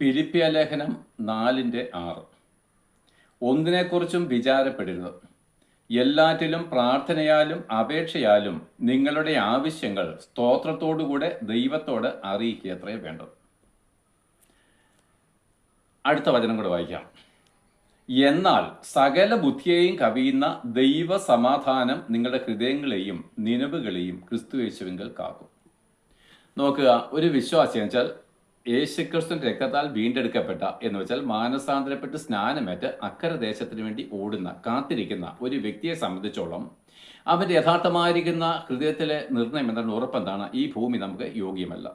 ഫിലിപ്പിയ ലേഖനം 4:6 ഒന്നിനെക്കുറിച്ചും വിചാരപ്പെടരുത്. എല്ലാറ്റിലും പ്രാർത്ഥനയാലും അപേക്ഷയാലും നിങ്ങളുടെ ആവശ്യങ്ങൾ സ്തോത്രത്തോടുകൂടെ ദൈവത്തോട് അറിയിക്കുകയത്രേ വേണ്ടത്. അടുത്ത വചനം കൂടെ വായിക്കാം. എന്നാൽ സകല ബുദ്ധിയെയും കവിയുന്ന ദൈവ സമാധാനം നിങ്ങളുടെ ഹൃദയങ്ങളെയും നിനവുകളെയും ക്രിസ്തുയേശുവിങ്കൽ കാക്കും. നോക്കുക, ഒരു വിശ്വാസി എന്ന് വെച്ചാൽ യേശുക്രിസ്തുവിന്റെ രക്തത്താൽ വീണ്ടെടുക്കപ്പെട്ട എന്ന് വെച്ചാൽ മാനസാന്തരപ്പെട്ട് സ്നാനമേറ്റ് അക്കരെ ദേശത്തിന് വേണ്ടി ഓടുന്ന കാത്തിരിക്കുന്ന ഒരു വ്യക്തിയെ സംബന്ധിച്ചോളം അവന്റെ യഥാർത്ഥമായിരിക്കുന്ന ഹൃദയത്തിലെ നിർണയം എന്താണ്, ഉറപ്പെന്താണ്, ഈ ഭൂമി നമുക്ക് യോഗ്യമല്ല.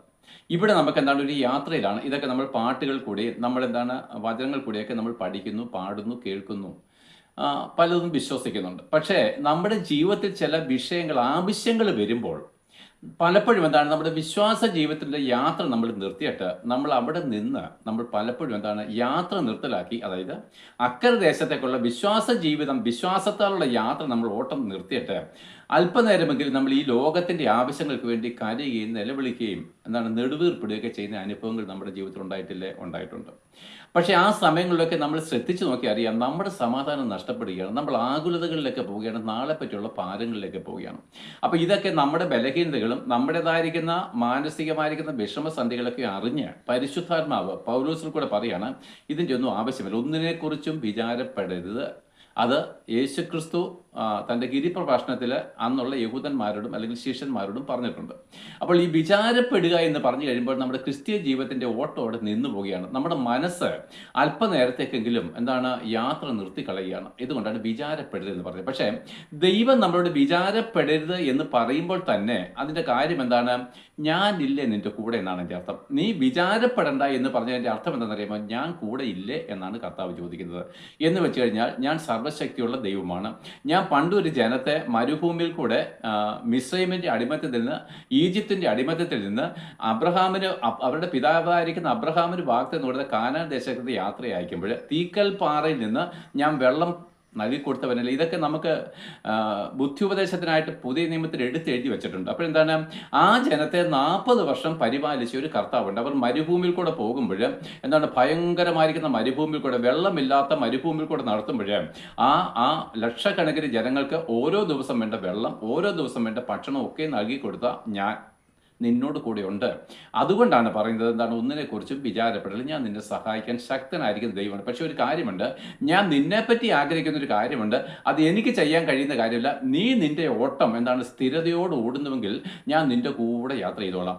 ഇവിടെ നമുക്ക് എന്താണ്, ഒരു യാത്രയിലാണ്. ഇതൊക്കെ നമ്മൾ പാട്ടുകൾ കൂടി, നമ്മൾ എന്താണ്, വചനങ്ങൾ കൂടിയൊക്കെ നമ്മൾ പഠിക്കുന്നു, പാടുന്നു, കേൾക്കുന്നു, പലതും വിശ്വസിക്കുന്നുണ്ട്. പക്ഷേ നമ്മുടെ ജീവിതത്തിൽ ചില വിഷയങ്ങൾ, ആവശ്യങ്ങൾ വരുമ്പോൾ പലപ്പോഴും എന്താണ്, നമ്മുടെ വിശ്വാസ ജീവിതത്തിൻ്റെ യാത്ര നമ്മൾ നിർത്തിയിട്ട് നമ്മൾ അവിടെ നിന്ന് നമ്മൾ പലപ്പോഴും എന്താണ്, യാത്ര നിർത്തലാക്കി, അതായത് അക്കരെ ദേശത്തേക്കുള്ള വിശ്വാസ ജീവിതം, വിശ്വാസത്താലുള്ള യാത്ര നമ്മൾ ഓട്ടം നിർത്തിയിട്ട് അല്പനേരമെങ്കിലും നമ്മൾ ഈ ലോകത്തിൻ്റെ ആവശ്യങ്ങൾക്ക് വേണ്ടി കരയുകയും നിലവിളിക്കുകയും എന്താണ്, നെടുവീർപ്പിടുകയൊക്കെ ചെയ്യുന്ന അനുഭവങ്ങൾ നമ്മുടെ ജീവിതത്തിൽ ഉണ്ടായിട്ടുണ്ട്. പക്ഷേ ആ സമയങ്ങളിലൊക്കെ നമ്മൾ ശ്രദ്ധിച്ചു നോക്കി അറിയാം, നമ്മുടെ സമാധാനം നഷ്ടപ്പെടുകയാണ്, നമ്മൾ ആകുലതകളിലേക്ക് പോവുകയാണ്, നാളെ പറ്റിയുള്ള ഭാരങ്ങളിലേക്ക് പോവുകയാണ്. അപ്പോൾ ഇതൊക്കെ നമ്മുടെ ബലഹീനതകളും നമ്മുടേതായിരിക്കുന്ന മാനസികമായിരിക്കുന്ന വിഷമസന്ധികളൊക്കെ അറിഞ്ഞ് പരിശുദ്ധാത്മാവ് പൗലോസിൽ കൂടെ പറയാണ്, ഇതിൻ്റെ ഒന്നും ആവശ്യമില്ല, ഒന്നിനെക്കുറിച്ചും വിചാരപ്പെടരുത്. അത് യേശുക്രിസ്തു തൻ്റെ ഗിരിപ്രഭാഷണത്തിൽ അന്നുള്ള യഹൂദന്മാരോടും അല്ലെങ്കിൽ ശിഷ്യന്മാരോടും പറഞ്ഞിട്ടുണ്ട്. അപ്പോൾ ഈ വിചാരപ്പെടുക എന്ന് പറഞ്ഞു കഴിയുമ്പോൾ നമ്മുടെ ക്രിസ്തീയ ജീവിതത്തിൻ്റെ ഓട്ടോടെ നിന്നു പോവുകയാണ്. നമ്മുടെ മനസ്സ് അല്പനേരത്തേക്കെങ്കിലും എന്താണ്, യാത്ര നിർത്തിക്കളയുകയാണ്. ഇതുകൊണ്ടാണ് വിചാരപ്പെടരുത് എന്ന് പറഞ്ഞത്. പക്ഷേ ദൈവം നമ്മളോട് വിചാരപ്പെടരുത് എന്ന് പറയുമ്പോൾ തന്നെ അതിൻ്റെ കാര്യം എന്താണ്, ഞാനില്ലേ നിൻ്റെ കൂടെ എന്നാണ് എൻ്റെ അർത്ഥം. നീ വിചാരപ്പെടണ്ട എന്ന് പറഞ്ഞതിൻ്റെ അർത്ഥം എന്താണെന്ന് അറിയുമ്പോൾ, ഞാൻ കൂടെ ഇല്ലേ എന്നാണ് കർത്താവ് ചോദിക്കുന്നത്. എന്ന് വെച്ച് കഴിഞ്ഞാൽ ഞാൻ സർവ്വശക്തിയുള്ള ദൈവമാണ്. ഞാൻ പണ്ടൊരു ജനത്തെ മരുഭൂമിയിൽ കൂടെ മിസ്രൈമിൻ്റെ അടിമത്തത്തിൽ നിന്ന്, ഈജിപ്തിൻ്റെ അടിമത്തത്തിൽ നിന്ന് അബ്രഹാമിന്, അവരുടെ പിതാവായിരിക്കുന്ന അബ്രഹാമിന് വാഗ്ദത്തം കൊടുത്ത കാനാൻ ദേശത്ത് യാത്ര അയക്കുമ്പോൾ തീക്കൽ പാറയിൽ നിന്ന് ഞാൻ വെള്ളം നൽകിക്കൊടുത്തവനല്ല. ഇതൊക്കെ നമുക്ക് ബുദ്ധിയുപദേശത്തിനായിട്ട് പുതിയ നിയമത്തിൽ എടുത്തെഴുതി വെച്ചിട്ടുണ്ട്. അപ്പോഴെന്താണ്, ആ ജനത്തെ 40 വർഷം പരിപാലിച്ച ഒരു കർത്താവുണ്ട്. അവർ മരുഭൂമിയിൽ കൂടെ പോകുമ്പോൾ എന്താണ്, ഭയങ്കരമായിരിക്കുന്ന മരുഭൂമിയിൽ കൂടെ, വെള്ളമില്ലാത്ത മരുഭൂമിയിൽ കൂടെ നടത്തുമ്പോൾ ആ ലക്ഷക്കണക്കിന് ജനങ്ങൾക്ക് ഓരോ ദിവസം വേണ്ട വെള്ളം, ഓരോ ദിവസം വേണ്ട ഭക്ഷണം ഒക്കെ നൽകി കൊടുത്ത ഞാൻ നിന്നോട് കൂടെ ഉണ്ട്. അതുകൊണ്ടാണ് പറയുന്നത് എന്താണ്, ഒന്നിനെക്കുറിച്ചും വിചാരപ്പെടൽ, ഞാൻ നിന്നെ സഹായിക്കാൻ ശക്തനായിരിക്കുന്ന ദൈവമാണ്. പക്ഷെ ഒരു കാര്യമുണ്ട്, ഞാൻ നിന്നെപ്പറ്റി ആഗ്രഹിക്കുന്ന ഒരു കാര്യമുണ്ട്, അത് എനിക്ക് ചെയ്യാൻ കഴിയുന്ന കാര്യമില്ല. നീ നിന്റെ ഓട്ടം എന്താണ്, സ്ഥിരതയോട് ഓടുന്നുവെങ്കിൽ ഞാൻ നിന്റെ കൂടെ യാത്ര ചെയ്തോളാം.